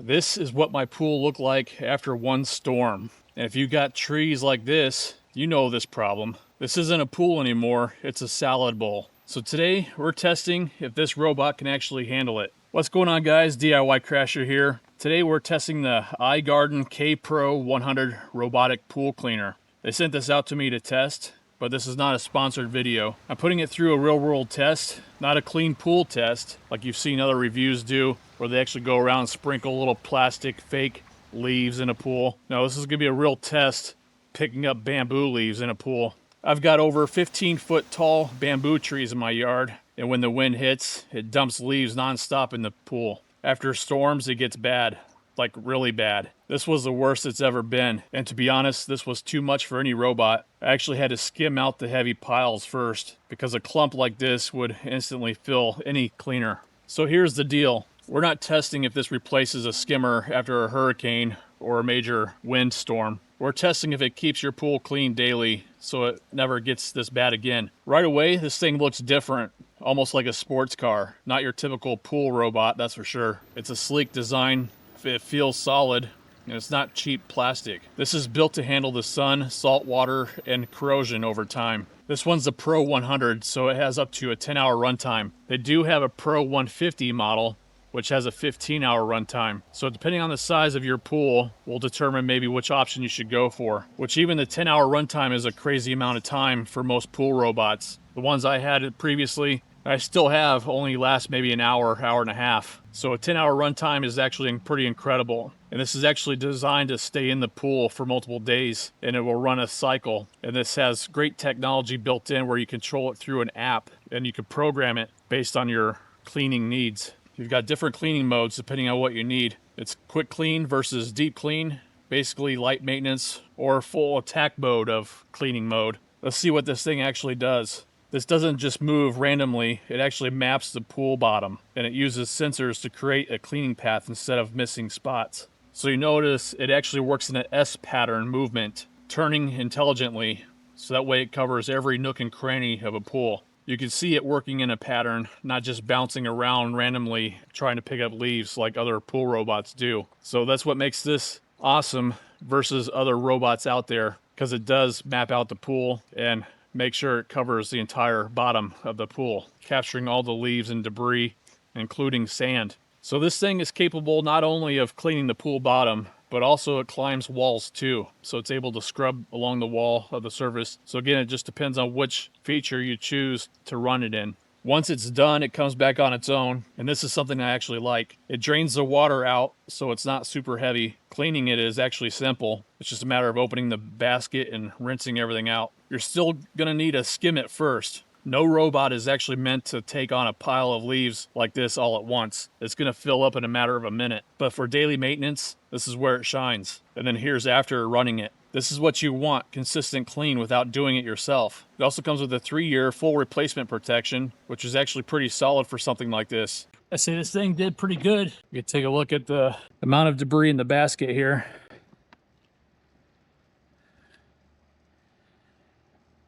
This is what my pool looked like after one storm. And if you got trees like this, you know this problem. This isn't a pool anymore, it's a salad bowl. So today we're testing if this robot can actually handle it. What's going on, guys? DIY Crasher here. Today we're testing the iGarden K Pro 100 Robotic Pool Cleaner. They sent this out to me to test, but this is not a sponsored video. I'm putting it through a real-world test, not a clean pool test like you've seen other reviews do, where they actually go around and sprinkle little plastic fake leaves in a pool. No, this is gonna be a real test, picking up bamboo leaves in a pool. I've got over 15-foot tall bamboo trees in my yard, and when the wind hits, it dumps leaves nonstop in the pool. After storms, it gets bad, like really bad. This was the worst it's ever been, and to be honest, this was too much for any robot. I actually had to skim out the heavy piles first, because a clump like this would instantly fill any cleaner. So here's the deal. We're not testing if this replaces a skimmer after a hurricane or a major windstorm. We're testing if it keeps your pool clean daily so it never gets this bad again. Right away, this thing looks different, almost like a sports car. Not your typical pool robot, that's for sure. It's a sleek design, it feels solid, and it's not cheap plastic. This is built to handle the sun, salt water, and corrosion over time. This one's the Pro 100, so it has up to a 10-hour runtime. They do have a Pro 150 model, which has a 15-hour runtime. So depending on the size of your pool will determine maybe which option you should go for, which even the 10-hour runtime is a crazy amount of time for most pool robots. The ones I had previously, I still have, only last maybe an hour, hour and a half. So a 10-hour runtime is actually pretty incredible. And this is actually designed to stay in the pool for multiple days, and it will run a cycle. And this has great technology built in where you control it through an app, and you can program it based on your cleaning needs. You've got different cleaning modes depending on what you need. It's quick clean versus deep clean, basically light maintenance, or full attack mode of cleaning mode. Let's see what this thing actually does. This doesn't just move randomly, it actually maps the pool bottom, and it uses sensors to create a cleaning path instead of missing spots. So you notice it actually works in an S pattern movement, turning intelligently, so that way it covers every nook and cranny of a pool. You can see it working in a pattern, not just bouncing around randomly trying to pick up leaves like other pool robots do. So that's what makes this awesome versus other robots out there, because it does map out the pool and make sure it covers the entire bottom of the pool, capturing all the leaves and debris, including sand. So this thing is capable not only of cleaning the pool bottom, but also it climbs walls too. So it's able to scrub along the wall of the surface. So again, it just depends on which feature you choose to run it in. Once it's done, it comes back on its own. And this is something I actually like. It drains the water out, so it's not super heavy. Cleaning it is actually simple. It's just a matter of opening the basket and rinsing everything out. You're still gonna need to skim it first. No robot is actually meant to take on a pile of leaves like this all at once. It's going to fill up in a matter of a minute. But for daily maintenance, this is where it shines. And then here's after running it. This is what you want, consistent clean without doing it yourself. It also comes with a 3-year full replacement protection, which is actually pretty solid for something like this. I say this thing did pretty good. You can take a look at the amount of debris in the basket here.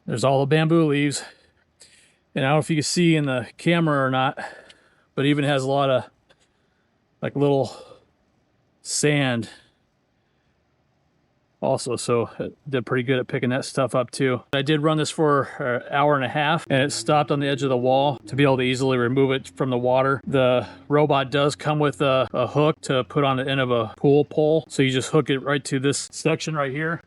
There's all the bamboo leaves. And I don't know if you can see in the camera or not, but it even has a lot of like little sand also, so it did pretty good at picking that stuff up too. I did run this for an hour and a half, and it stopped on the edge of the wall to be able to easily remove it from the water. The robot does come with a hook to put on the end of a pool pole, so you just hook it right to this section right here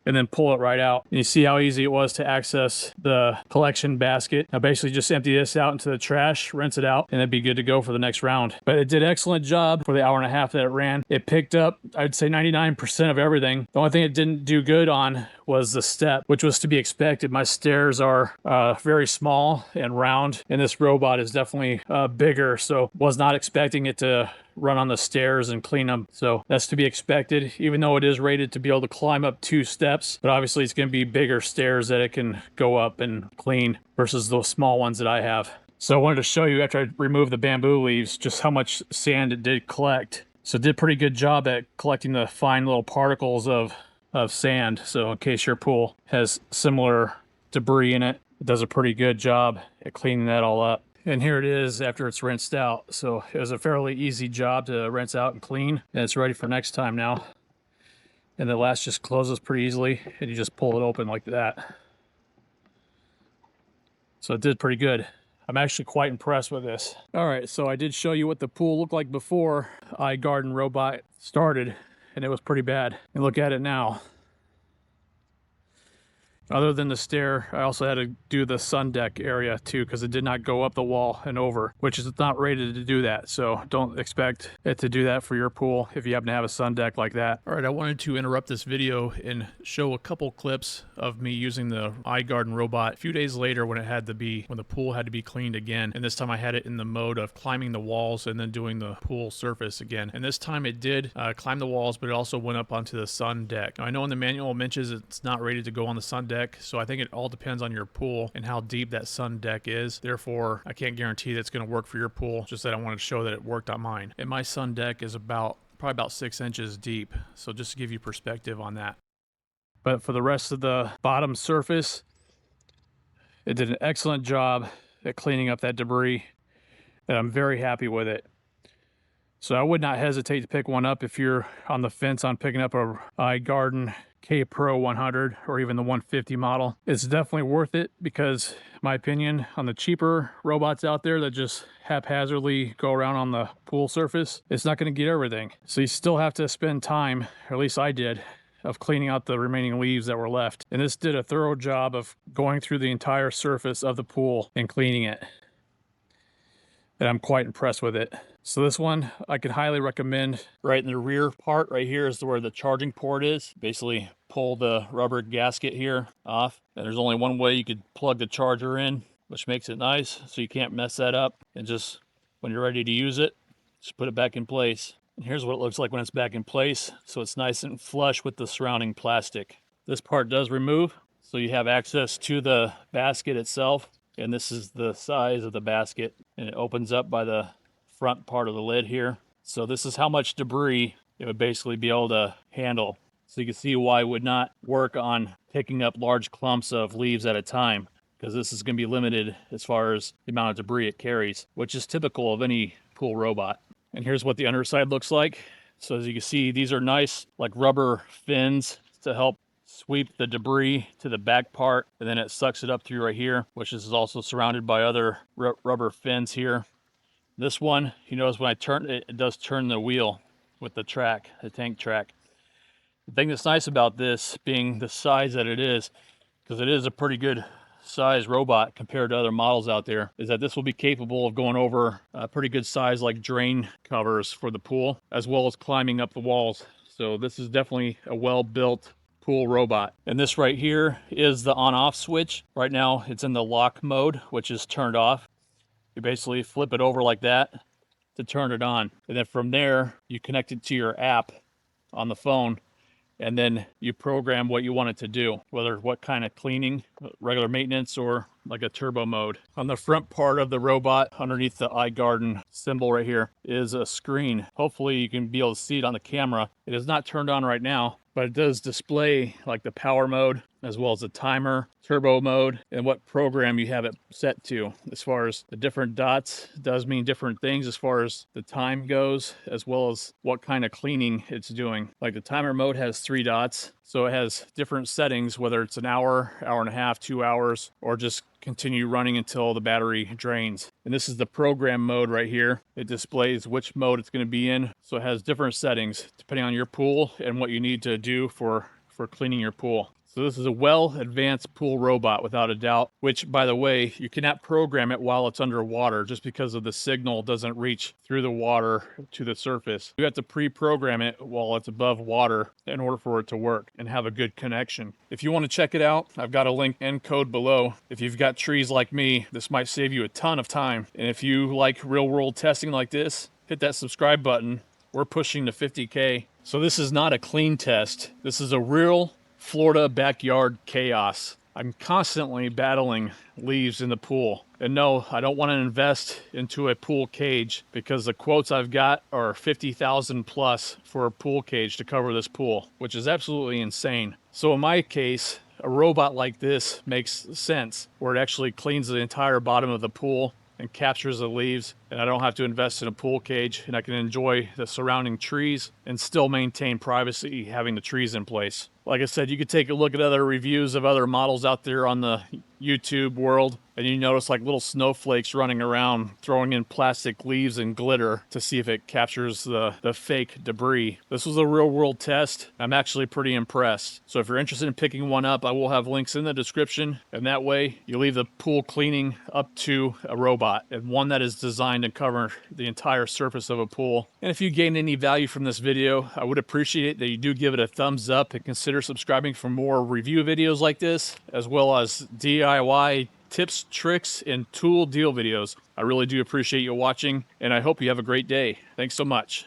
and then pull it right out. And you see how easy it was to access the collection basket. Now basically just empty this out into the trash, rinse it out, and it'd be good to go for the next round. But it did an excellent job for the hour and a half that it ran. It picked up, I'd say 99% of everything. The only thing it didn't do good on was the step, which was to be expected. My stairs are very small and round, and this robot is definitely bigger, so was not expecting it to run on the stairs and clean them. So that's to be expected, even though it is rated to be able to climb up 2 steps. But obviously it's going to be bigger stairs that it can go up and clean versus those small ones that I have. So I wanted to show you after I removed the bamboo leaves just how much sand it did collect. So it did a pretty good job at collecting the fine little particles of sand. So in case your pool has similar debris in it, it does a pretty good job at cleaning that all up. And here it is after it's rinsed out. So it was a fairly easy job to rinse out and clean, and it's ready for next time now. And the latch just closes pretty easily, and you just pull it open like that. So it did pretty good. I'm actually quite impressed with this. All right, so I did show you what the pool looked like before iGarden Robot started, and it was pretty bad. And look at it now. Other than the stair, I also had to do the sun deck area too, because it did not go up the wall and over, which is not rated to do that. So don't expect it to do that for your pool if you happen to have a sun deck like that. All right, I wanted to interrupt this video and show a couple clips of me using the iGarden robot a few days later when the pool had to be cleaned again. And this time I had it in the mode of climbing the walls and then doing the pool surface again. And this time it did climb the walls, but it also went up onto the sun deck. Now, I know in the manual it mentions it's not rated to go on the sun deck, so I think it all depends on your pool and how deep that sun deck is. Therefore, I can't guarantee that it's going to work for your pool, just that I wanted to show that it worked on mine. And my sun deck is probably about 6 inches deep, so just to give you perspective on that. But for the rest of the bottom surface, it did an excellent job at cleaning up that debris, and I'm very happy with it. So I would not hesitate to pick one up if you're on the fence on picking up a iGarden K Pro 100 or even the 150 model. It's definitely worth it because, in my opinion, on the cheaper robots out there that just haphazardly go around on the pool surface, it's not going to get everything. So you still have to spend time, or at least I did, of cleaning out the remaining leaves that were left. And this did a thorough job of going through the entire surface of the pool and cleaning it. And I'm quite impressed with it. So this one I could highly recommend. Right in the rear part right here is where the charging port is. Basically pull the rubber gasket here off, and there's only one way you could plug the charger in, which makes it nice so you can't mess that up. And just when you're ready to use it, just put it back in place. And here's what it looks like when it's back in place. So it's nice and flush with the surrounding plastic. This part does remove, so you have access to the basket itself. And this is the size of the basket, and it opens up by the front part of the lid here. So this is how much debris it would basically be able to handle. So you can see why it would not work on picking up large clumps of leaves at a time, because this is going to be limited as far as the amount of debris it carries, which is typical of any pool robot. And here's what the underside looks like. So as you can see, these are nice like rubber fins to help sweep the debris to the back part, and then it sucks it up through right here, which is also surrounded by other rubber fins here. This one, you notice when I turn it, it does turn the wheel with the track, the tank track. The thing that's nice about this being the size that it is, because it is a pretty good size robot compared to other models out there, is that this will be capable of going over a pretty good size like drain covers for the pool, as well as climbing up the walls. So this is definitely a well-built pool robot. And this right here is the on-off switch. Right now it's in the lock mode, which is turned off. You basically flip it over like that to turn it on, and then from there you connect it to your app on the phone, and then you program what you want it to do, whether what kind of cleaning, regular maintenance, or like a turbo mode. On the front part of the robot, underneath the iGarden symbol right here, is a screen. Hopefully you can be able to see it on the camera. It is not turned on right now, but it does display like the power mode, as well as the timer, turbo mode, and what program you have it set to. As far as the different dots, it does mean different things as far as the time goes, as well as what kind of cleaning it's doing. Like the timer mode has 3 dots, so it has different settings, whether it's an hour, hour and a half, 2 hours, or just continue running until the battery drains. And this is the program mode right here. It displays which mode it's going to be in, so it has different settings depending on your pool and what you need to do for cleaning your pool. So this is a well-advanced pool robot without a doubt, which, by the way, you cannot program it while it's underwater just because of the signal doesn't reach through the water to the surface. You have to pre-program it while it's above water in order for it to work and have a good connection. If you want to check it out, I've got a link and code below. If you've got trees like me, this might save you a ton of time. And if you like real-world testing like this, hit that subscribe button. We're pushing to 50K. So this is not a clean test. This is a real Florida backyard chaos. I'm constantly battling leaves in the pool. And no, I don't want to invest into a pool cage because the quotes I've got are $50,000 plus for a pool cage to cover this pool, which is absolutely insane. So in my case, a robot like this makes sense, where it actually cleans the entire bottom of the pool and captures the leaves, and I don't have to invest in a pool cage, and I can enjoy the surrounding trees and still maintain privacy having the trees in place. Like I said, you could take a look at other reviews of other models out there on the YouTube world, and you notice like little snowflakes running around, throwing in plastic leaves and glitter to see if it captures the fake debris. This was a real world test. I'm actually pretty impressed. So if you're interested in picking one up, I will have links in the description, and that way you leave the pool cleaning up to a robot, and one that is designed to cover the entire surface of a pool. And if you gain any value from this video, I would appreciate it that you do give it a thumbs up and consider subscribing for more review videos like this, as well as DIY tips, tricks, and tool deal videos. I really do appreciate you watching, and I hope you have a great day. Thanks so much.